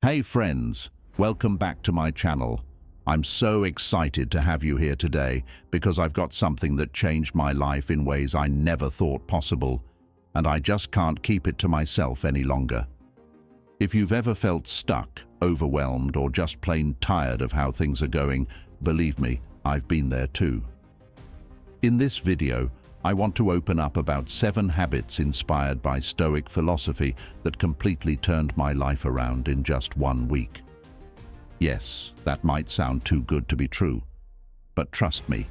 Hey friends, welcome back to my channel. I'm so excited to have you here today because I've got something that changed my life in ways I never thought possible, and I just can't keep it to myself any longer. If you've ever felt stuck, overwhelmed, or just plain tired of how things are going, believe me, I've been there too. In this video, I want to open up about 7 habits inspired by Stoic philosophy that completely turned my life around in just 1 week. Yes, that might sound too good to be true, but trust me,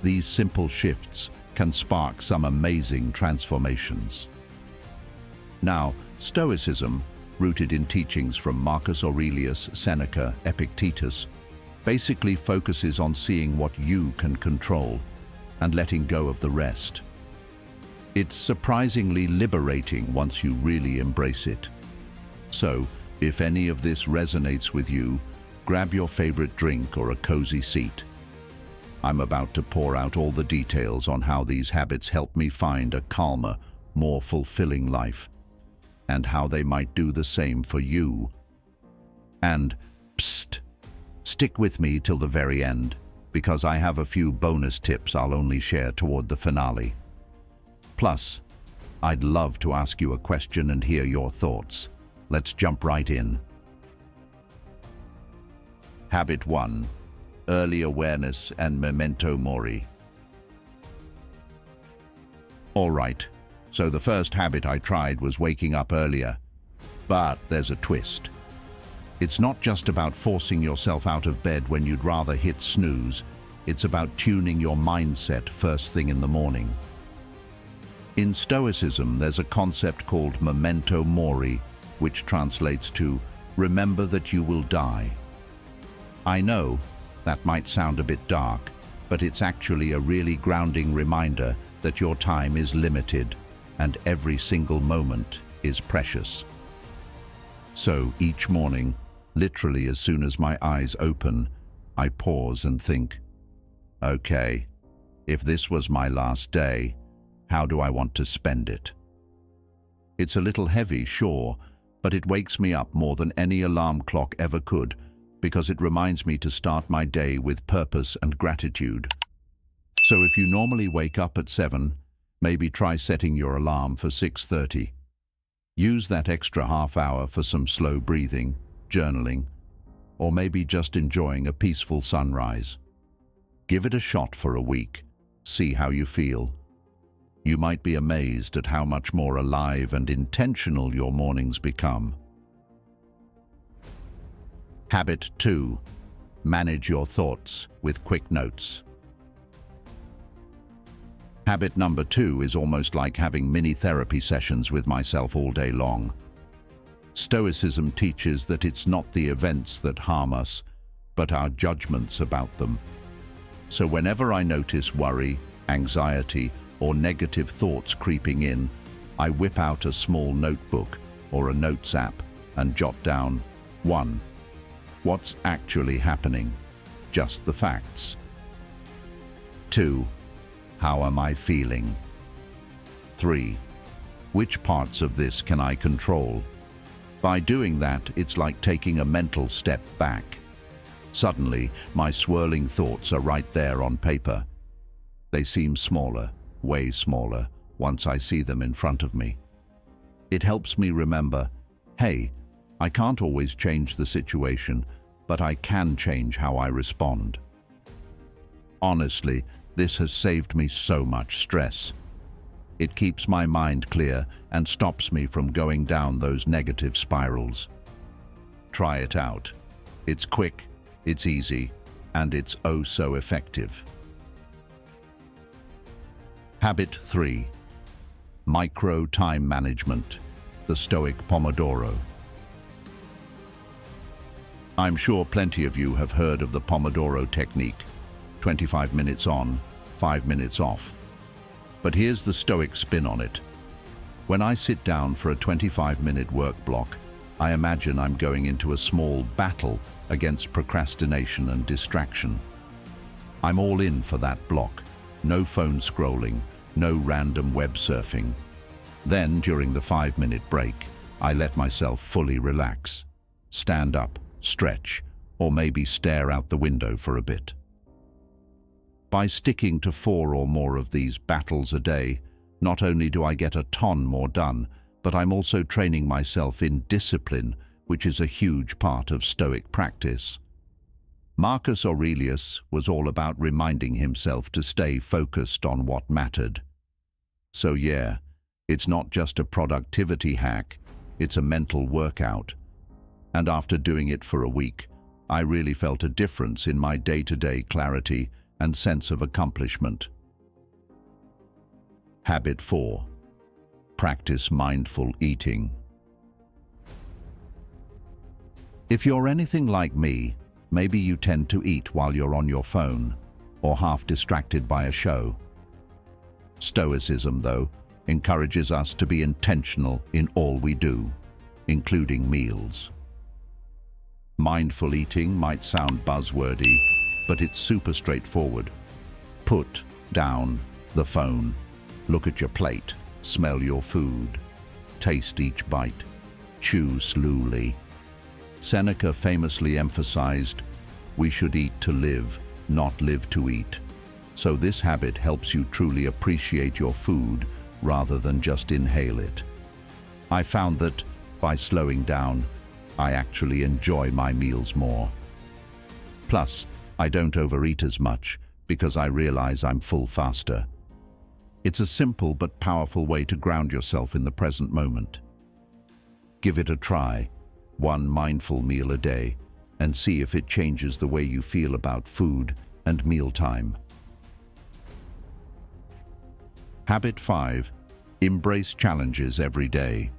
these simple shifts can spark some amazing transformations. Now, Stoicism, rooted in teachings from Marcus Aurelius, Seneca, Epictetus, basically focuses on seeing what you can control and letting go of the rest. It's surprisingly liberating once you really embrace it. So, if any of this resonates with you, grab your favorite drink or a cozy seat. I'm about to pour out all the details on how these habits help me find a calmer, more fulfilling life, and how they might do the same for you. And, psst, stick with me till the very end, because I have a few bonus tips I'll only share toward the finale. Plus, I'd love to ask you a question and hear your thoughts. Let's jump right in. Habit 1. Early awareness and Memento Mori. All right, so the first habit I tried was waking up earlier. But there's a twist. It's not just about forcing yourself out of bed when you'd rather hit snooze. It's about tuning your mindset first thing in the morning. In Stoicism, there's a concept called Memento Mori, which translates to remember that you will die. I know that might sound a bit dark, but it's actually a really grounding reminder that your time is limited and every single moment is precious. So each morning, literally as soon as my eyes open, I pause and think, okay, if this was my last day, how do I want to spend it? It's a little heavy, sure, but it wakes me up more than any alarm clock ever could, because it reminds me to start my day with purpose and gratitude. So if you normally wake up at 7, maybe try setting your alarm for 6:30. Use that extra half hour for some slow breathing, journaling, or maybe just enjoying a peaceful sunrise. Give it a shot for a week. See how you feel. You might be amazed at how much more alive and intentional your mornings become. Habit 2. Manage your thoughts with quick notes. Habit number 2 is almost like having mini therapy sessions with myself all day long. Stoicism teaches that it's not the events that harm us, but our judgments about them. So whenever I notice worry, anxiety, or negative thoughts creeping in, I whip out a small notebook or a notes app and jot down 1. What's actually happening? Just the facts. 2. How am I feeling? 3. Which parts of this can I control? By doing that, it's like taking a mental step back. Suddenly, my swirling thoughts are right there on paper. They seem smaller, way smaller, once I see them in front of me. It helps me remember, hey, I can't always change the situation, but I can change how I respond. Honestly, this has saved me so much stress. It keeps my mind clear and stops me from going down those negative spirals. Try it out. It's quick, it's easy, and it's oh so effective. Habit 3. Micro time management, the Stoic Pomodoro. I'm sure plenty of you have heard of the Pomodoro technique, 25 minutes on, 5 minutes off. But here's the Stoic spin on it. When I sit down for a 25-minute work block, I imagine I'm going into a small battle against procrastination and distraction. I'm all in for that block. No phone scrolling, no random web surfing. Then, during the 5-minute break, I let myself fully relax. stand up, stretch, or maybe stare out the window for a bit. By sticking to 4 or more of these battles a day, not only do I get a ton more done, but I'm also training myself in discipline, which is a huge part of Stoic practice. Marcus Aurelius was all about reminding himself to stay focused on what mattered. So yeah, it's not just a productivity hack, it's a mental workout. And after doing it for a week, I really felt a difference in my day-to-day clarity and sense of accomplishment. Habit 4. Practice mindful eating. If you're anything like me, maybe you tend to eat while you're on your phone or half distracted by a show. Stoicism, though, encourages us to be intentional in all we do, including meals. Mindful eating might sound buzzwordy, but it's super straightforward. Put down the phone, look at your plate, smell your food, taste each bite, chew slowly. Seneca famously emphasized, "We should eat to live, not live to eat." So this habit helps you truly appreciate your food rather than just inhale it. I found that by slowing down, I actually enjoy my meals more. Plus, I don't overeat as much because I realize I'm full faster. It's a simple but powerful way to ground yourself in the present moment. Give it a try, 1 mindful meal a day, and see if it changes the way you feel about food and mealtime. Habit 5. Embrace challenges every day.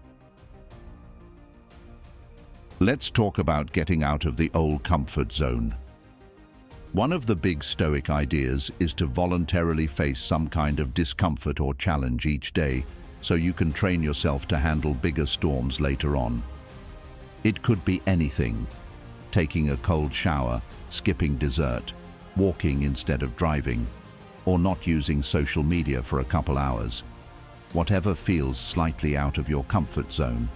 Let's talk about getting out of the old comfort zone. One of the big Stoic ideas is to voluntarily face some kind of discomfort or challenge each day so you can train yourself to handle bigger storms later on. It could be anything: taking a cold shower, skipping dessert, walking instead of driving, or not using social media for a couple hours. Whatever feels slightly out of your comfort zone.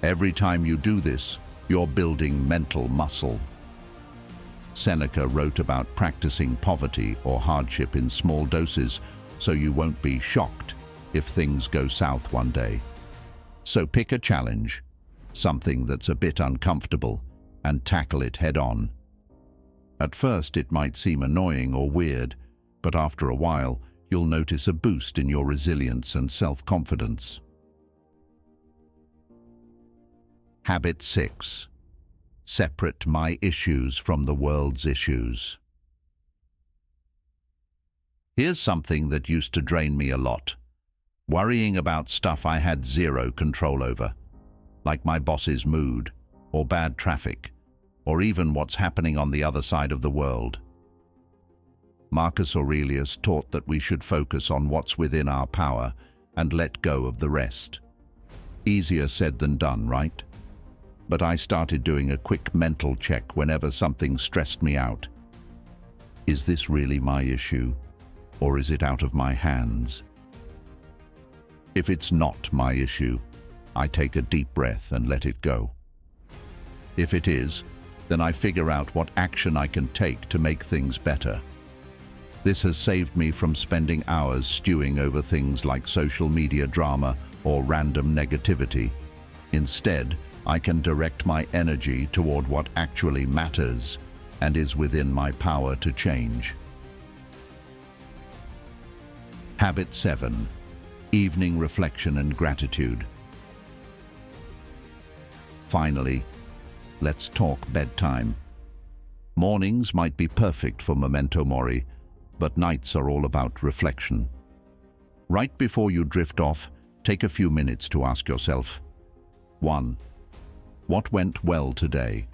Every time you do this, you're building mental muscle. Seneca wrote about practicing poverty or hardship in small doses so you won't be shocked if things go south one day. So pick a challenge, something that's a bit uncomfortable, and tackle it head-on. At first it might seem annoying or weird, but after a while you'll notice a boost in your resilience and self-confidence. Habit 6. Separate my issues from the world's issues. Here's something that used to drain me a lot. Worrying about stuff I had zero control over, like my boss's mood, or bad traffic, or even what's happening on the other side of the world. Marcus Aurelius taught that we should focus on what's within our power and let go of the rest. Easier said than done, right? But I started doing a quick mental check whenever something stressed me out. Is this really my issue, or is it out of my hands? If it's not my issue, I take a deep breath and let it go. If it is, then I figure out what action I can take to make things better. This has saved me from spending hours stewing over things like social media drama or random negativity. Instead, I can direct my energy toward what actually matters and is within my power to change. Habit 7. Evening reflection and gratitude. Finally, let's talk bedtime. Mornings might be perfect for Memento Mori, but nights are all about reflection. Right before you drift off, take a few minutes to ask yourself, 1. What went well today?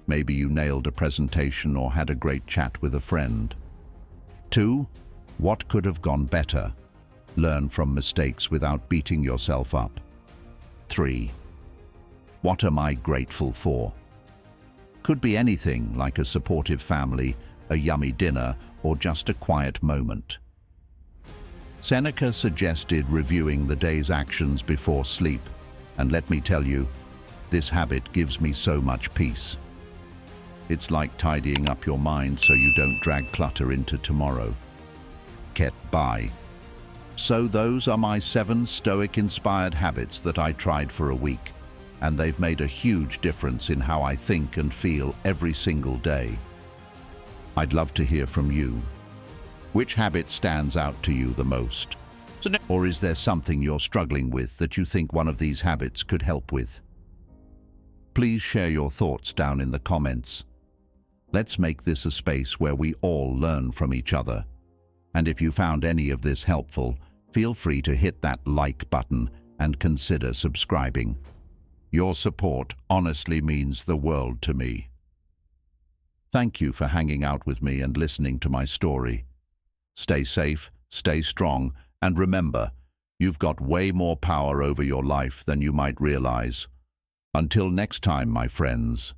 Maybe you nailed a presentation or had a great chat with a friend. 2. What could have gone better? Learn from mistakes without beating yourself up. 3. What am I grateful for? Could be anything, like a supportive family, a yummy dinner, or just a quiet moment. Seneca suggested reviewing the day's actions before sleep, and let me tell you, This habit gives me so much peace. It's like tidying up your mind so you don't drag clutter into tomorrow. Get by. So those are my 7 Stoic-inspired habits that I tried for a week, and they've made a huge difference in how I think and feel every single day. I'd love to hear from you. Which habit stands out to you the most? Or is there something you're struggling with that you think one of these habits could help with? Please share your thoughts down in the comments. Let's make this a space where we all learn from each other. And if you found any of this helpful, feel free to hit that like button and consider subscribing. Your support honestly means the world to me. Thank you for hanging out with me and listening to my story. Stay safe, stay strong, and remember, you've got way more power over your life than you might realize. Until next time, my friends.